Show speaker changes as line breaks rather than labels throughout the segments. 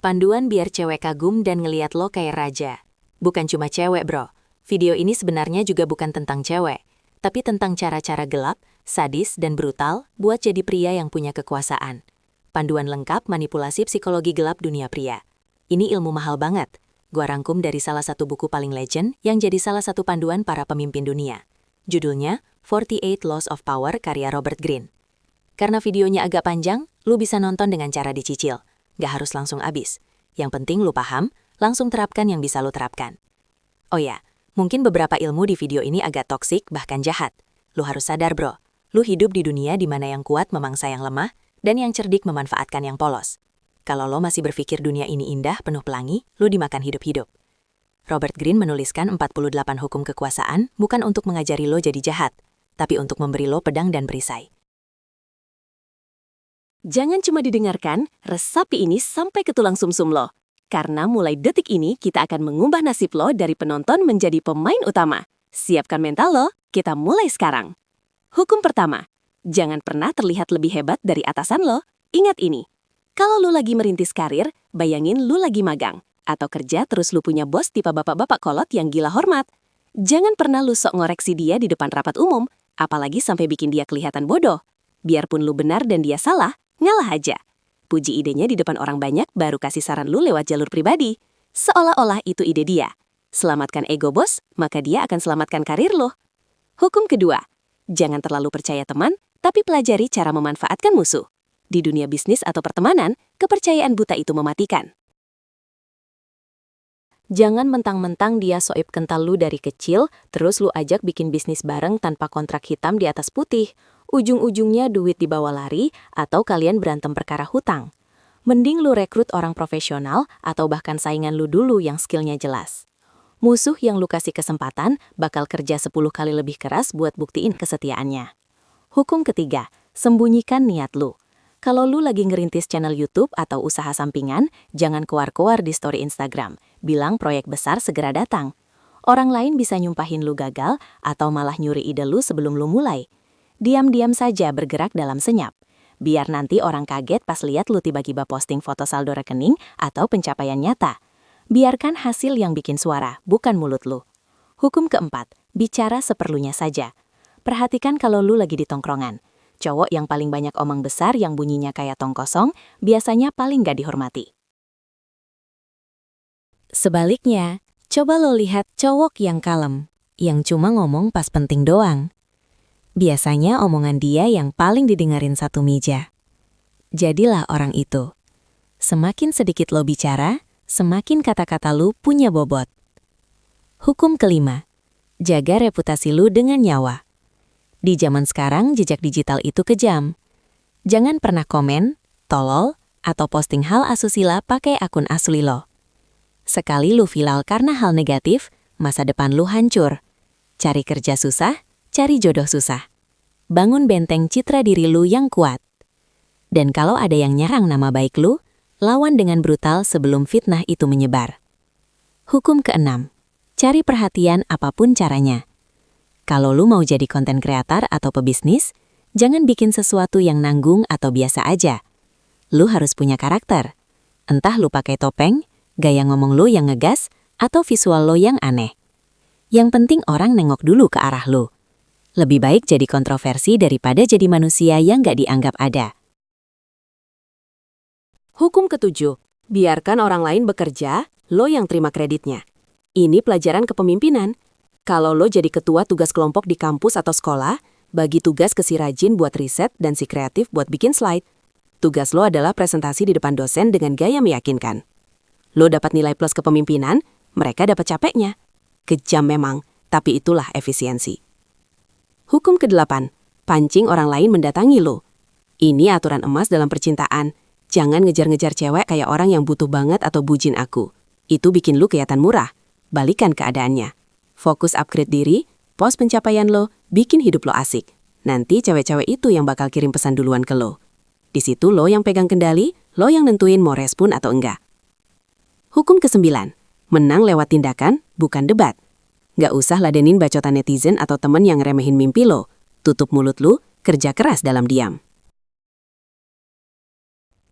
Panduan biar cewek kagum dan ngeliat lo kayak raja. Bukan cuma cewek, bro. Video ini sebenarnya juga bukan tentang cewek, tapi tentang cara-cara gelap, sadis, dan brutal buat jadi pria yang punya kekuasaan. Panduan lengkap manipulasi psikologi gelap dunia pria. Ini ilmu mahal banget. Gua rangkum dari salah satu buku paling legend yang jadi salah satu panduan para pemimpin dunia. Judulnya 48 Laws of Power karya Robert Greene. Karena videonya agak panjang, lu bisa nonton dengan cara dicicil. Gak harus langsung abis. Yang penting lu paham, langsung terapkan yang bisa lu terapkan. Oh ya, mungkin beberapa ilmu di video ini agak toksik bahkan jahat. Lu harus sadar, bro. Lu hidup di dunia di mana yang kuat memangsa yang lemah, dan yang cerdik memanfaatkan yang polos. Kalau lo masih berpikir dunia ini indah, penuh pelangi, lu dimakan hidup-hidup. Robert Greene menuliskan 48 hukum kekuasaan bukan untuk mengajari lo jadi jahat, tapi untuk memberi lo pedang dan perisai.
Jangan cuma didengarkan, resapi ini sampai ke tulang sumsum lo. Karena mulai detik ini kita akan mengubah nasib lo dari penonton menjadi pemain utama. Siapkan mental lo, kita mulai sekarang. Hukum pertama, jangan pernah terlihat lebih hebat dari atasan lo. Ingat ini, kalau lo lagi merintis karir, bayangin lo lagi magang. Atau kerja terus lo punya bos tipe bapak-bapak kolot yang gila hormat. Jangan pernah lo sok ngoreksi dia di depan rapat umum, apalagi sampai bikin dia kelihatan bodoh. Biarpun lo benar dan dia salah, ngalah aja. Puji idenya di depan orang banyak baru kasih saran lu lewat jalur pribadi. Seolah-olah itu ide dia. Selamatkan ego bos, maka dia akan selamatkan karir lo. Hukum kedua, jangan terlalu percaya teman, tapi pelajari cara memanfaatkan musuh. Di dunia bisnis atau pertemanan, kepercayaan buta itu mematikan.
Jangan mentang-mentang dia soib kental lu dari kecil, terus lu ajak bikin bisnis bareng tanpa kontrak hitam di atas putih. Ujung-ujungnya duit dibawa lari, atau kalian berantem perkara hutang. Mending lu rekrut orang profesional, atau bahkan saingan lu dulu yang skillnya jelas. Musuh yang lu kasih kesempatan, bakal kerja 10 kali lebih keras buat buktiin kesetiaannya. Hukum ketiga, sembunyikan niat lu. Kalau lu lagi ngerintis channel YouTube atau usaha sampingan, jangan keluar-keluar di story Instagram. Bilang proyek besar segera datang. Orang lain bisa nyumpahin lu gagal, atau malah nyuri ide lu sebelum lu mulai. Diam-diam saja bergerak dalam senyap. Biar nanti orang kaget pas lihat lu tiba-tiba posting foto saldo rekening atau pencapaian nyata. Biarkan hasil yang bikin suara, bukan mulut lu. Hukum keempat, bicara seperlunya saja. Perhatikan kalau lu lagi di tongkrongan. Cowok yang paling banyak omong besar yang bunyinya kayak tong kosong, biasanya paling gak dihormati. Sebaliknya, coba lo lihat cowok yang kalem, yang cuma ngomong pas penting doang. Biasanya omongan dia yang paling didengerin satu meja. Jadilah orang itu. Semakin sedikit lo bicara, semakin kata-kata lu punya bobot. Hukum kelima, jaga reputasi lu dengan nyawa. Di zaman sekarang, jejak digital itu kejam. Jangan pernah komen, tolol, atau posting hal asusila pakai akun asli lo. Sekali lu viral karena hal negatif, masa depan lu hancur. Cari kerja susah, cari jodoh susah. Bangun benteng citra diri lu yang kuat. Dan kalau ada yang nyerang nama baik lu, lawan dengan brutal sebelum fitnah itu menyebar. Hukum keenam, cari perhatian apapun caranya. Kalau lu mau jadi konten kreator atau pebisnis, jangan bikin sesuatu yang nanggung atau biasa aja. Lu harus punya karakter. Entah lu pakai topeng, gaya ngomong lu yang ngegas, atau visual lo yang aneh. Yang penting orang nengok dulu ke arah lu. Lebih baik jadi kontroversi daripada jadi manusia yang gak dianggap ada.
Hukum ketujuh, biarkan orang lain bekerja, lo yang terima kreditnya. Ini pelajaran kepemimpinan. Kalau lo jadi ketua tugas kelompok di kampus atau sekolah, bagi tugas ke si rajin buat riset dan si kreatif buat bikin slide. Tugas lo adalah presentasi di depan dosen dengan gaya meyakinkan. Lo dapat nilai plus kepemimpinan, mereka dapat capeknya. Kejam memang, tapi itulah efisiensi. Hukum ke-8, pancing orang lain mendatangi lo. Ini aturan emas dalam percintaan. Jangan ngejar-ngejar cewek kayak orang yang butuh banget atau bujin aku. Itu bikin lo kelihatan murah. Balikan keadaannya. Fokus upgrade diri, post pencapaian lo, bikin hidup lo asik. Nanti cewek-cewek itu yang bakal kirim pesan duluan ke lo. Di situ lo yang pegang kendali, lo yang nentuin mau respon atau enggak. Hukum ke-9, menang lewat tindakan, bukan debat. Gak usah ladenin bacotan netizen atau temen yang ngeremehin mimpi lo. Tutup mulut lo, kerja keras dalam diam.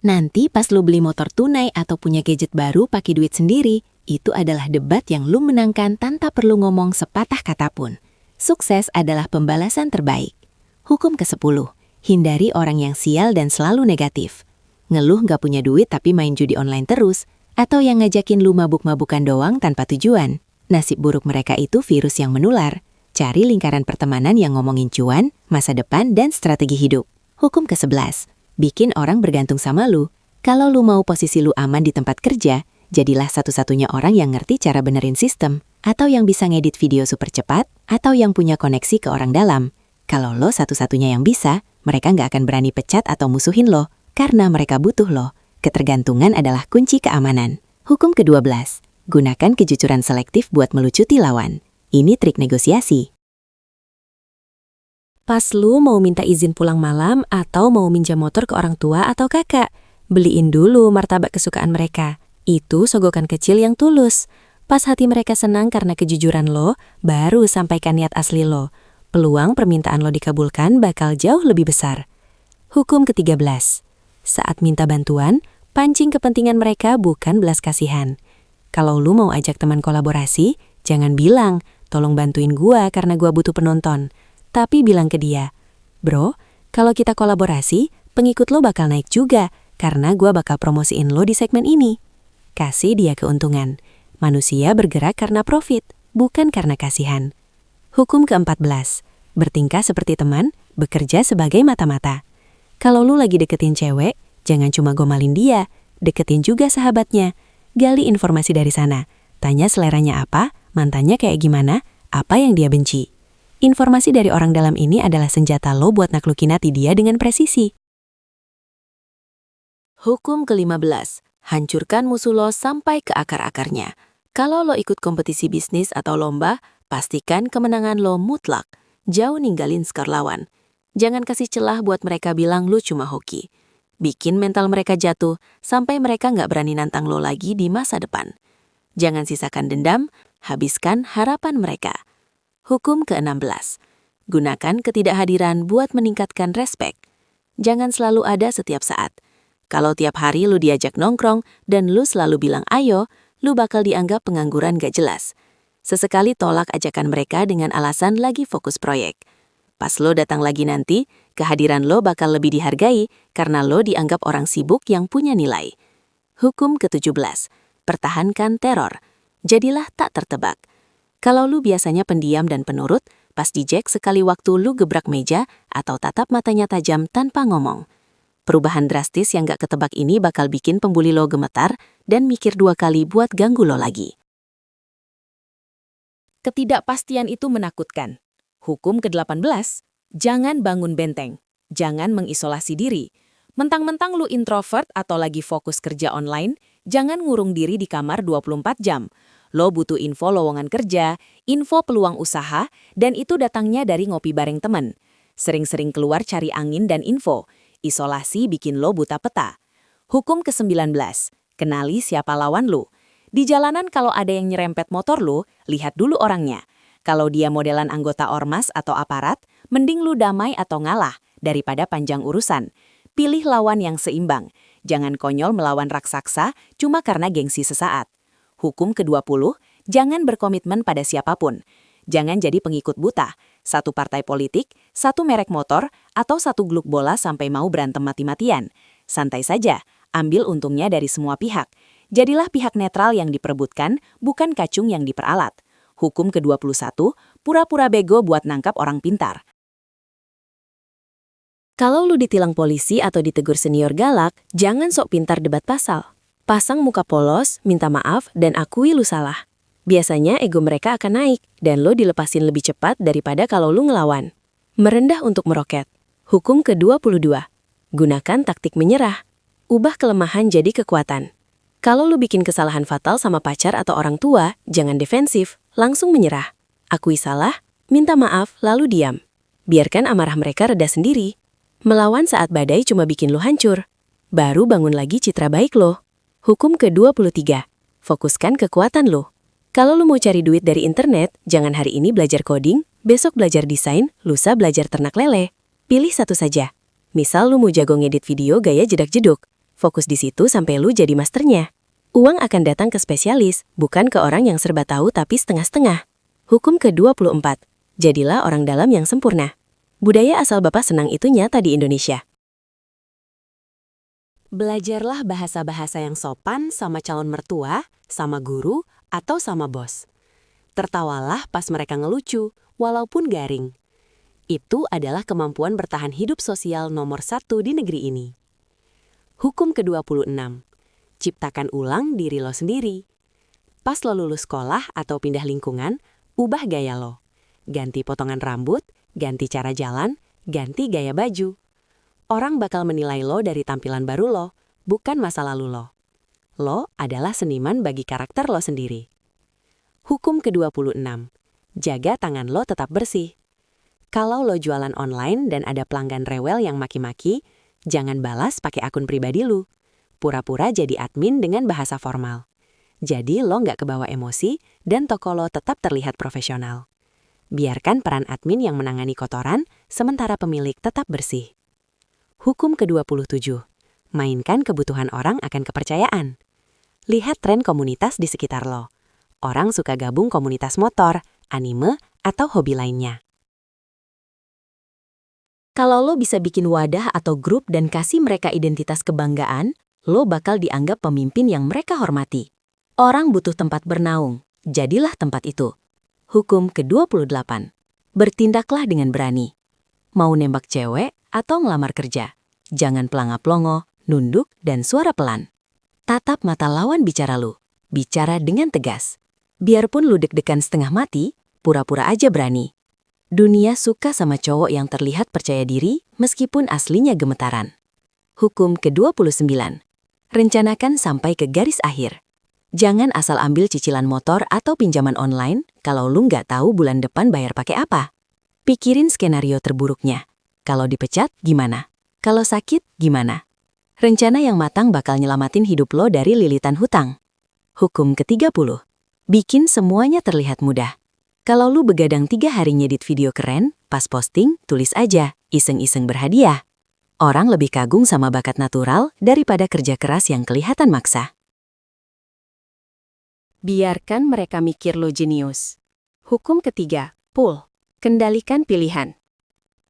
Nanti pas lu beli motor tunai atau punya gadget baru pakai duit sendiri, itu adalah debat yang lu menangkan tanpa perlu ngomong sepatah kata pun. Sukses adalah pembalasan terbaik. Hukum ke-10. Hindari orang yang sial dan selalu negatif. Ngeluh gak punya duit tapi main judi online terus, atau yang ngajakin lu mabuk-mabukan doang tanpa tujuan. Nasib buruk mereka itu virus yang menular. Cari lingkaran pertemanan yang ngomongin cuan, masa depan, dan strategi hidup. Hukum ke-11. Bikin orang bergantung sama lu. Kalau lu mau posisi lu aman di tempat kerja, jadilah satu-satunya orang yang ngerti cara benerin sistem, atau yang bisa ngedit video super cepat, atau yang punya koneksi ke orang dalam. Kalau lo satu-satunya yang bisa, mereka nggak akan berani pecat atau musuhin lo, karena mereka butuh lo. Ketergantungan adalah kunci keamanan. Hukum ke-12. Gunakan kejujuran selektif buat melucuti lawan. Ini trik negosiasi.
Pas lu mau minta izin pulang malam atau mau minjam motor ke orang tua atau kakak, beliin dulu martabak kesukaan mereka. Itu sogokan kecil yang tulus. Pas hati mereka senang karena kejujuran lo, baru sampaikan niat asli lo. Peluang permintaan lo dikabulkan bakal jauh lebih besar. Hukum ke-13. Saat minta bantuan, pancing kepentingan mereka bukan belas kasihan. Kalau lu mau ajak teman kolaborasi, jangan bilang, tolong bantuin gua karena gua butuh penonton. Tapi bilang ke dia, bro, kalau kita kolaborasi, pengikut lo bakal naik juga, karena gua bakal promosiin lo di segmen ini. Kasih dia keuntungan. Manusia bergerak karena profit, bukan karena kasihan. Hukum ke-14. Bertingkah seperti teman, bekerja sebagai mata-mata. Kalau lu lagi deketin cewek, jangan cuma gomalin dia, deketin juga sahabatnya. Gali informasi dari sana. Tanya seleranya apa, mantannya kayak gimana, apa yang dia benci. Informasi dari orang dalam ini adalah senjata lo buat naklukin hati dia dengan presisi. Hukum ke-15. Hancurkan musuh lo sampai ke akar-akarnya. Kalau lo ikut kompetisi bisnis atau lomba, pastikan kemenangan lo mutlak. Jauh ninggalin skor lawan. Jangan kasih celah buat mereka bilang lo cuma hoki. Bikin mental mereka jatuh sampai mereka nggak berani nantang lo lagi di masa depan. Jangan sisakan dendam, habiskan harapan mereka. Hukum ke-16. Gunakan ketidakhadiran buat meningkatkan respek. Jangan selalu ada setiap saat. Kalau tiap hari lu diajak nongkrong dan lu selalu bilang ayo, lu bakal dianggap pengangguran gak jelas. Sesekali tolak ajakan mereka dengan alasan lagi fokus proyek. Pas lo datang lagi nanti, kehadiran lo bakal lebih dihargai karena lo dianggap orang sibuk yang punya nilai. Hukum ke-17. Pertahankan teror. Jadilah tak tertebak. Kalau lu biasanya pendiam dan penurut, pas dijek sekali waktu lu gebrak meja atau tatap matanya tajam tanpa ngomong. Perubahan drastis yang gak ketebak ini bakal bikin pembuli lo gemetar dan mikir 2 kali buat ganggu lo lagi. Ketidakpastian itu menakutkan. Hukum ke-18. Jangan bangun benteng. Jangan mengisolasi diri. Mentang-mentang lu introvert atau lagi fokus kerja online, jangan ngurung diri di kamar 24 jam. Lo butuh info lowongan kerja, info peluang usaha, dan itu datangnya dari ngopi bareng temen. Sering-sering keluar cari angin dan info. Isolasi bikin lo buta peta. Hukum ke-19. Kenali siapa lawan lo. Di jalanan kalau ada yang nyerempet motor lo, lihat dulu orangnya. Kalau dia modelan anggota ormas atau aparat, mending lu damai atau ngalah daripada panjang urusan. Pilih lawan yang seimbang. Jangan konyol melawan raksasa cuma karena gengsi sesaat. Hukum ke-20, jangan berkomitmen pada siapapun. Jangan jadi pengikut buta, satu partai politik, satu merek motor, atau satu gluk bola sampai mau berantem mati-matian. Santai saja, ambil untungnya dari semua pihak. Jadilah pihak netral yang diperebutkan, bukan kacung yang diperalat. Hukum ke-21, pura-pura bego buat nangkap orang pintar. Kalau lu ditilang polisi atau ditegur senior galak, jangan sok pintar debat pasal. Pasang muka polos, minta maaf, dan akui lu salah. Biasanya ego mereka akan naik, dan lo dilepasin lebih cepat daripada kalau lu ngelawan. Merendah untuk meroket. Hukum ke-22. Gunakan taktik menyerah. Ubah kelemahan jadi kekuatan. Kalau lu bikin kesalahan fatal sama pacar atau orang tua, jangan defensif, langsung menyerah. Akui salah, minta maaf, lalu diam. Biarkan amarah mereka reda sendiri. Melawan saat badai cuma bikin lu hancur. Baru bangun lagi citra baik lo. Hukum ke-23. Fokuskan kekuatan lo. Kalau lu mau cari duit dari internet, jangan hari ini belajar coding, besok belajar desain, lusa belajar ternak lele. Pilih satu saja. Misal lu mau jago ngedit video gaya jedak-jeduk. Fokus di situ sampai lu jadi masternya. Uang akan datang ke spesialis, bukan ke orang yang serba tahu tapi setengah-setengah. Hukum ke-24. Jadilah orang dalam yang sempurna. Budaya asal Bapak senang itu nyata di Indonesia. Belajarlah bahasa-bahasa yang sopan sama calon mertua, sama guru, atau sama bos. Tertawalah pas mereka ngelucu, walaupun garing. Itu adalah kemampuan bertahan hidup sosial nomor 1 di negeri ini. Hukum ke-26. Ciptakan ulang diri lo sendiri. Pas lo lulus sekolah atau pindah lingkungan, ubah gaya lo. Ganti potongan rambut, ganti cara jalan, ganti gaya baju. Orang bakal menilai lo dari tampilan baru lo, bukan masa lalu lo. Lo adalah seniman bagi karakter lo sendiri. Hukum ke-26. Jaga tangan lo tetap bersih. Kalau lo jualan online dan ada pelanggan rewel yang maki-maki, jangan balas pakai akun pribadi lu. Pura-pura jadi admin dengan bahasa formal. Jadi lo nggak kebawa emosi dan toko lo tetap terlihat profesional. Biarkan peran admin yang menangani kotoran, sementara pemilik tetap bersih. Hukum ke-27. Mainkan kebutuhan orang akan kepercayaan. Lihat tren komunitas di sekitar lo. Orang suka gabung komunitas motor, anime, atau hobi lainnya. Kalau lo bisa bikin wadah atau grup dan kasih mereka identitas kebanggaan, lo bakal dianggap pemimpin yang mereka hormati. Orang butuh tempat bernaung, jadilah tempat itu. Hukum ke-28. Bertindaklah dengan berani. Mau nembak cewek atau ngelamar kerja, jangan pelangap-longo, nunduk, dan suara pelan. Tatap mata lawan bicara lu, bicara dengan tegas. Biarpun lu deg-degan setengah mati, pura-pura aja berani. Dunia suka sama cowok yang terlihat percaya diri meskipun aslinya gemetaran. Hukum ke-29. Rencanakan sampai ke garis akhir. Jangan asal ambil cicilan motor atau pinjaman online kalau lu nggak tahu bulan depan bayar pakai apa. Pikirin skenario terburuknya. Kalau dipecat, gimana? Kalau sakit, gimana? Rencana yang matang bakal nyelamatin hidup lo dari lilitan hutang. Hukum ke-30. Bikin semuanya terlihat mudah. Kalau lu begadang 3 hari ngedit video keren, pas posting, tulis aja, iseng-iseng berhadiah. Orang lebih kagum sama bakat natural daripada kerja keras yang kelihatan maksa. Biarkan mereka mikir lo jenius. Hukum ketiga, pull. Kendalikan pilihan.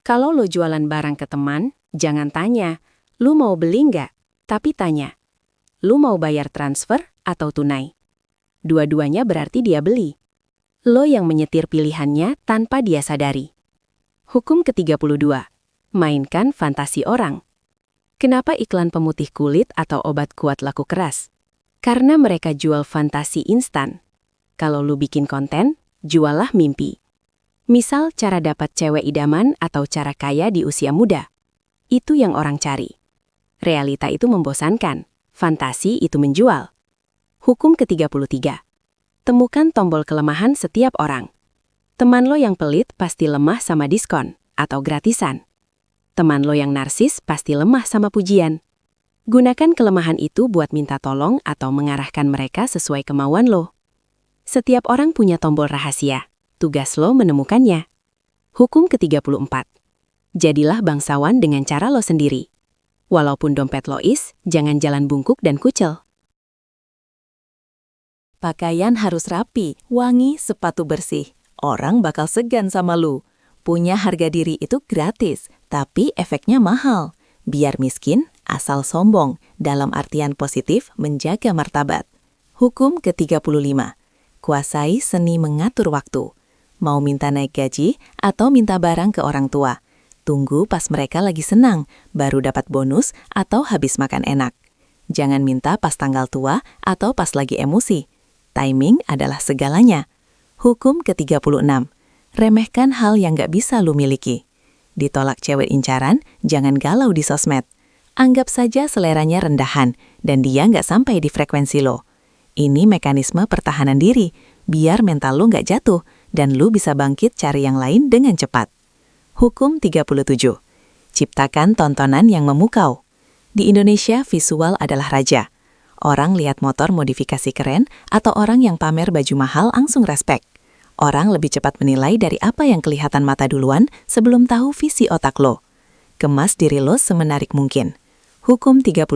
Kalau lo jualan barang ke teman, jangan tanya, lu mau beli nggak? Tapi tanya, lu mau bayar transfer atau tunai? Dua-duanya berarti dia beli. Lo yang menyetir pilihannya tanpa dia sadari. Hukum ke-32. Mainkan fantasi orang. Kenapa iklan pemutih kulit atau obat kuat laku keras? Karena mereka jual fantasi instan. Kalau lu bikin konten, jualah mimpi. Misal cara dapat cewek idaman atau cara kaya di usia muda. Itu yang orang cari. Realita itu membosankan, fantasi itu menjual. Hukum ke-33. Temukan tombol kelemahan setiap orang. Teman lo yang pelit pasti lemah sama diskon atau gratisan. Teman lo yang narsis pasti lemah sama pujian. Gunakan kelemahan itu buat minta tolong atau mengarahkan mereka sesuai kemauan lo. Setiap orang punya tombol rahasia. Tugas lo menemukannya. Hukum ke-34. Jadilah bangsawan dengan cara lo sendiri. Walaupun dompet lo jangan jalan bungkuk dan kucel.
Pakaian harus rapi, wangi, sepatu bersih. Orang bakal segan sama lu. Punya harga diri itu gratis, tapi efeknya mahal. Biar miskin, asal sombong, dalam artian positif menjaga martabat. Hukum ke-35. Kuasai seni mengatur waktu. Mau minta naik gaji atau minta barang ke orang tua. Tunggu pas mereka lagi senang, baru dapat bonus atau habis makan enak. Jangan minta pas tanggal tua atau pas lagi emosi. Timing adalah segalanya. Hukum ke-36. Remehkan hal yang gak bisa lu miliki. Ditolak cewek incaran, jangan galau di sosmed. Anggap saja seleranya rendahan, dan dia gak sampai di frekuensi lo. Ini mekanisme pertahanan diri, biar mental lu gak jatuh, dan lu bisa bangkit cari yang lain dengan cepat. Hukum 37. Ciptakan tontonan yang memukau. Di Indonesia, visual adalah raja. Orang lihat motor modifikasi keren atau orang yang pamer baju mahal langsung respek. Orang lebih cepat menilai dari apa yang kelihatan mata duluan sebelum tahu visi otak lo. Kemas diri lo semenarik mungkin. Hukum 38.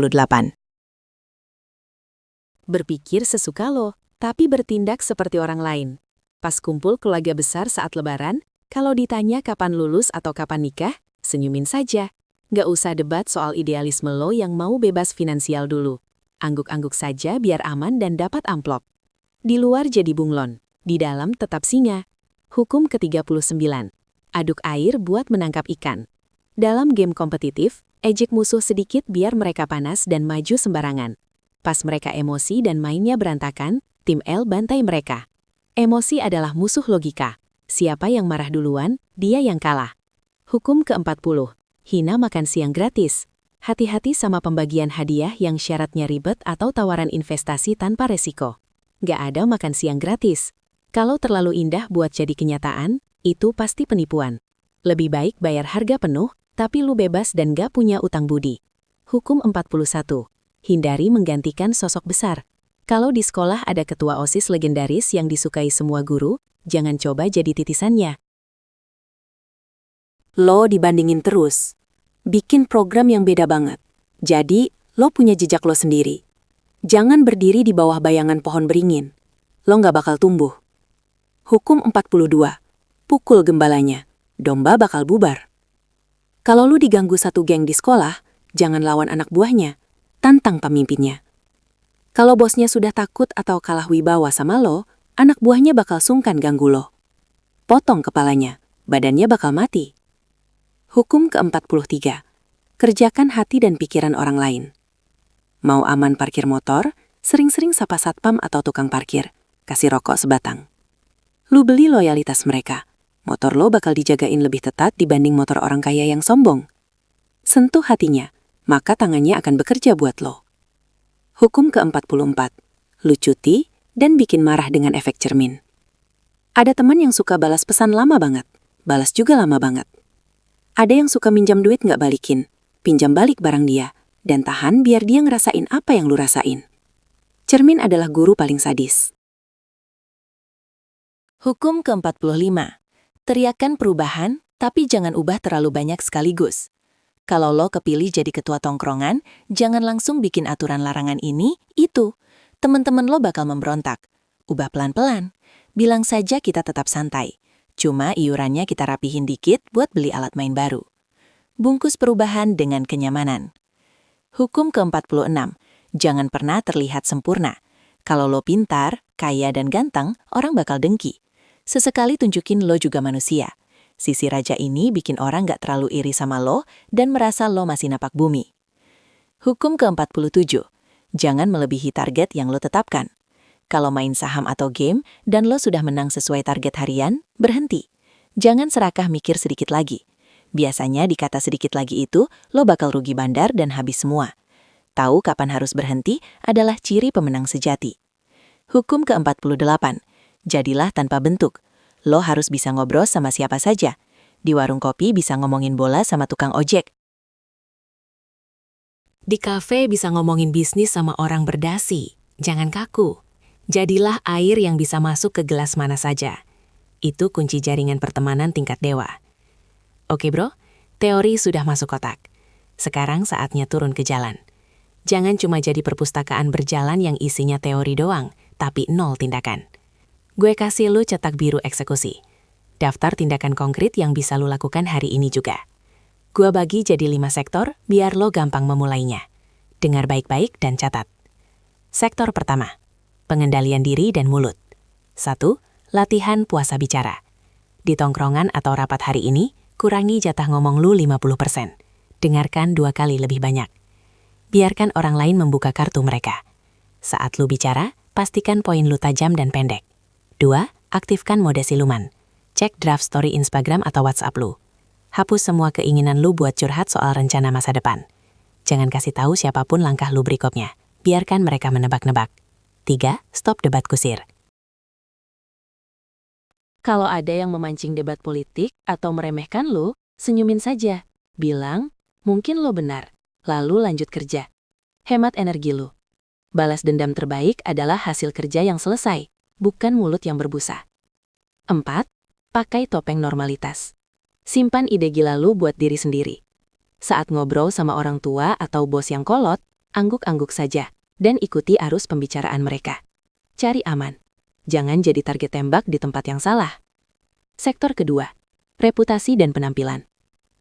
Berpikir sesuka lo, tapi bertindak seperti orang lain. Pas kumpul keluarga besar saat lebaran, kalau ditanya kapan lulus atau kapan nikah, senyumin saja. Nggak usah debat soal idealisme lo yang mau bebas finansial dulu. Angguk-angguk saja biar aman dan dapat amplop. Di luar jadi bunglon, di dalam tetap singa. Hukum ke-39. Aduk air buat menangkap ikan. Dalam game kompetitif, ejek musuh sedikit biar mereka panas dan maju sembarangan. Pas mereka emosi dan mainnya berantakan, tim L bantai mereka. Emosi adalah musuh logika. Siapa yang marah duluan, dia yang kalah. Hukum ke-40. Hina makan siang gratis. Hati-hati sama pembagian hadiah yang syaratnya ribet atau tawaran investasi tanpa resiko. Nggak ada makan siang gratis. Kalau terlalu indah buat jadi kenyataan, itu pasti penipuan. Lebih baik bayar harga penuh, tapi lu bebas dan nggak punya utang budi. Hukum 41. Hindari menggantikan sosok besar. Kalau di sekolah ada ketua OSIS legendaris yang disukai semua guru, jangan coba jadi titisannya.
Lo dibandingin terus. Bikin program yang beda banget. Jadi, lo punya jejak lo sendiri. Jangan berdiri di bawah bayangan pohon beringin. Lo nggak bakal tumbuh. Hukum 42. Pukul gembalanya. Domba bakal bubar. Kalau lo diganggu satu geng di sekolah, jangan lawan anak buahnya. Tantang pemimpinnya. Kalau bosnya sudah takut atau kalah wibawa sama lo, anak buahnya bakal sungkan ganggu lo. Potong kepalanya, badannya bakal mati. Hukum ke-43. Kerjakan hati dan pikiran orang lain. Mau aman parkir motor, sering-sering sapa satpam atau tukang parkir, kasih rokok sebatang. Lu beli loyalitas mereka. Motor lo bakal dijagain lebih ketat dibanding motor orang kaya yang sombong. Sentuh hatinya, maka tangannya akan bekerja buat lo. Hukum ke-44. Lu cuti dan bikin marah dengan efek cermin. Ada teman yang suka balas pesan lama banget, balas juga lama banget. Ada yang suka minjam duit nggak balikin, pinjam balik barang dia, dan tahan biar dia ngerasain apa yang lu rasain. Cermin adalah guru paling sadis.
Hukum ke-45. Teriakan perubahan, tapi jangan ubah terlalu banyak sekaligus. Kalau lo kepilih jadi ketua tongkrongan, jangan langsung bikin aturan larangan ini, itu. Temen-temen lo bakal memberontak. Ubah pelan-pelan. Bilang saja kita tetap santai. Cuma iurannya kita rapihin dikit buat beli alat main baru. Bungkus perubahan dengan kenyamanan. Hukum ke-46. Jangan pernah terlihat sempurna. Kalau lo pintar, kaya dan ganteng, orang bakal dengki. Sesekali tunjukin lo juga manusia. Sisi raja ini bikin orang gak terlalu iri sama lo dan merasa lo masih napak bumi. Hukum ke-47. Jangan melebihi target yang lo tetapkan. Kalau main saham atau game dan lo sudah menang sesuai target harian, berhenti. Jangan serakah mikir sedikit lagi. Biasanya di kata sedikit lagi itu, lo bakal rugi bandar dan habis semua. Tahu kapan harus berhenti adalah ciri pemenang sejati. Hukum ke-48. Jadilah tanpa bentuk. Lo harus bisa ngobrol sama siapa saja. Di warung kopi bisa ngomongin bola sama tukang ojek. Di kafe bisa ngomongin bisnis sama orang berdasi. Jangan kaku. Jadilah air yang bisa masuk ke gelas mana saja. Itu kunci jaringan pertemanan tingkat dewa. Oke bro, teori sudah masuk kotak. Sekarang saatnya turun ke jalan. Jangan cuma jadi perpustakaan berjalan yang isinya teori doang, tapi nol tindakan. Gue kasih lu cetak biru eksekusi. Daftar tindakan konkret yang bisa lu lakukan hari ini juga. Gue bagi jadi 5 sektor biar lo gampang memulainya. Dengar baik-baik dan catat. Sektor pertama, pengendalian diri dan mulut. 1. Latihan puasa bicara. Di tongkrongan atau rapat hari ini, kurangi jatah ngomong lu 50%. Dengarkan 2 kali lebih banyak. Biarkan orang lain membuka kartu mereka. Saat lu bicara, pastikan poin lu tajam dan pendek. 2. Aktifkan mode siluman. Cek draft story Instagram atau WhatsApp lu. Hapus semua keinginan lu buat curhat soal rencana masa depan. Jangan kasih tahu siapapun langkah lu berikutnya. Biarkan mereka menebak-nebak. 3. Stop debat kusir. Kalau ada yang memancing debat politik atau meremehkan lu, senyumin saja. Bilang, mungkin lo benar. Lalu lanjut kerja. Hemat energi lu. Balas dendam terbaik adalah hasil kerja yang selesai, bukan mulut yang berbusa. 4. Pakai topeng normalitas. Simpan ide gila lu buat diri sendiri. Saat ngobrol sama orang tua atau bos yang kolot, angguk-angguk saja. dan ikuti arus pembicaraan mereka. Cari aman. Jangan jadi target tembak di tempat yang salah. Sektor kedua, reputasi dan penampilan.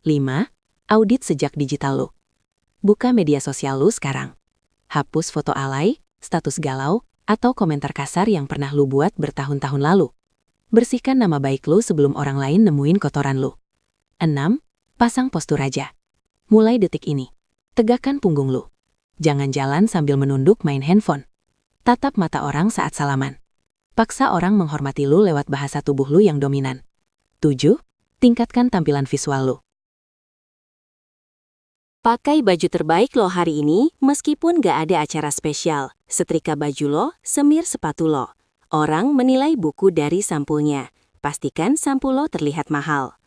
5. Audit sejak digital lo. Buka media sosial lo sekarang. Hapus foto alay, status galau, atau komentar kasar yang pernah lo buat bertahun-tahun lalu. Bersihkan nama baik lo sebelum orang lain nemuin kotoran lo. 6. Pasang postur raja. Mulai detik ini, tegakkan punggung lo. Jangan jalan sambil menunduk main handphone. Tatap mata orang saat salaman. Paksa orang menghormati lo lewat bahasa tubuh lo yang dominan. 7. Tingkatkan tampilan visual lo. Pakai baju terbaik lo hari ini meskipun gak ada acara spesial. Setrika baju lo, semir sepatu lo. Orang menilai buku dari sampulnya. Pastikan sampul lo terlihat mahal.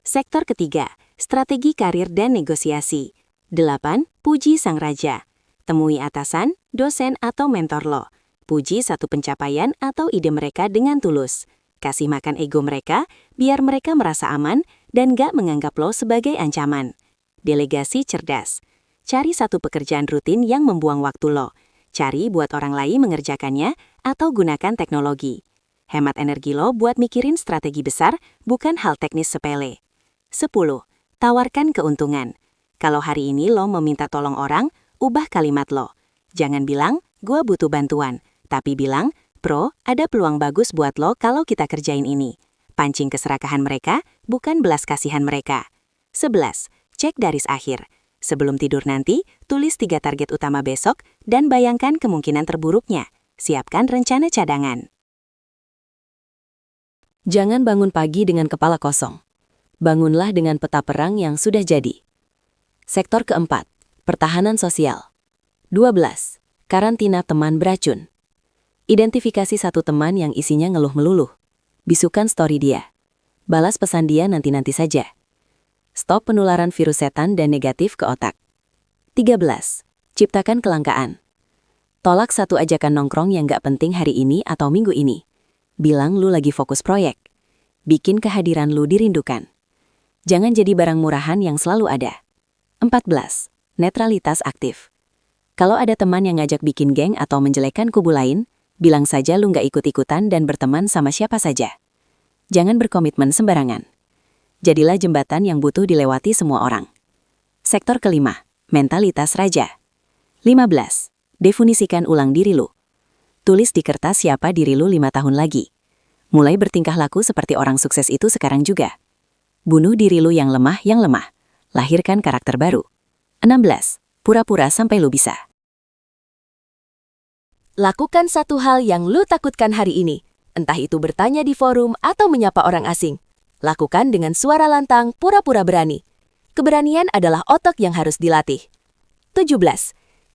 Sektor ketiga, strategi karir dan negosiasi. 8. Puji sang raja. Temui atasan, dosen atau mentor lo. Puji satu pencapaian atau ide mereka dengan tulus. Kasih makan ego mereka, biar mereka merasa aman dan gak menganggap lo sebagai ancaman. Delegasi cerdas. Cari satu pekerjaan rutin yang membuang waktu lo. Cari buat orang lain mengerjakannya atau gunakan teknologi. Hemat energi lo buat mikirin strategi besar, bukan hal teknis sepele. 10. Tawarkan keuntungan. Kalau hari ini lo meminta tolong orang, ubah kalimat lo. Jangan bilang, gua butuh bantuan, tapi bilang, Bro, ada peluang bagus buat lo kalau kita kerjain ini. Pancing keserakahan mereka, bukan belas kasihan mereka. 11. Cek garis akhir. Sebelum tidur nanti, tulis 3 target utama besok dan bayangkan kemungkinan terburuknya. Siapkan rencana cadangan. Jangan bangun pagi dengan kepala kosong. Bangunlah dengan peta perang yang sudah jadi. Sektor keempat, pertahanan sosial. 12. Karantina teman beracun. Identifikasi satu teman yang isinya ngeluh meluluh. Bisukan story dia. Balas pesan dia nanti-nanti saja. Stop penularan virus setan dan negatif ke otak. 13. Ciptakan kelangkaan. Tolak satu ajakan nongkrong yang gak penting hari ini atau minggu ini. Bilang lu lagi fokus proyek. Bikin kehadiran lu dirindukan. Jangan jadi barang murahan yang selalu ada. 14. Netralitas aktif. Kalau ada teman yang ngajak bikin geng atau menjelekkan kubu lain, bilang saja lu nggak ikut-ikutan dan berteman sama siapa saja. Jangan berkomitmen sembarangan. Jadilah jembatan yang butuh dilewati semua orang. Sektor kelima, mentalitas raja. 15. Definisikan ulang diri lu. Tulis di kertas siapa diri lu 5 tahun lagi. Mulai bertingkah laku seperti orang sukses itu sekarang juga. Bunuh diri lu yang lemah. Lahirkan karakter baru. 16. Pura-pura sampai lu bisa.
Lakukan satu hal yang lu takutkan hari ini, entah itu bertanya di forum atau menyapa orang asing. Lakukan dengan suara lantang, pura-pura berani. Keberanian adalah otak yang harus dilatih. 17.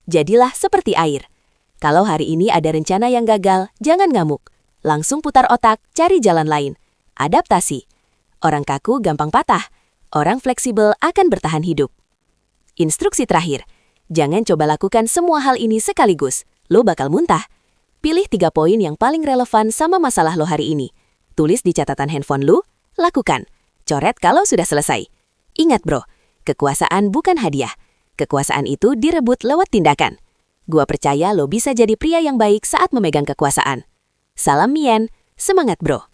Jadilah seperti air. Kalau hari ini ada rencana yang gagal, jangan ngamuk. Langsung putar otak, cari jalan lain. Adaptasi. Orang kaku gampang patah. Orang fleksibel akan bertahan hidup. Instruksi terakhir. Jangan coba lakukan semua hal ini sekaligus. Lo bakal muntah. Pilih 3 poin yang paling relevan sama masalah lo hari ini. Tulis di catatan handphone lo, lakukan. Coret kalau sudah selesai. Ingat bro, kekuasaan bukan hadiah. Kekuasaan itu direbut lewat tindakan. Gua percaya lo bisa jadi pria yang baik saat memegang kekuasaan. Salam Mien, semangat bro.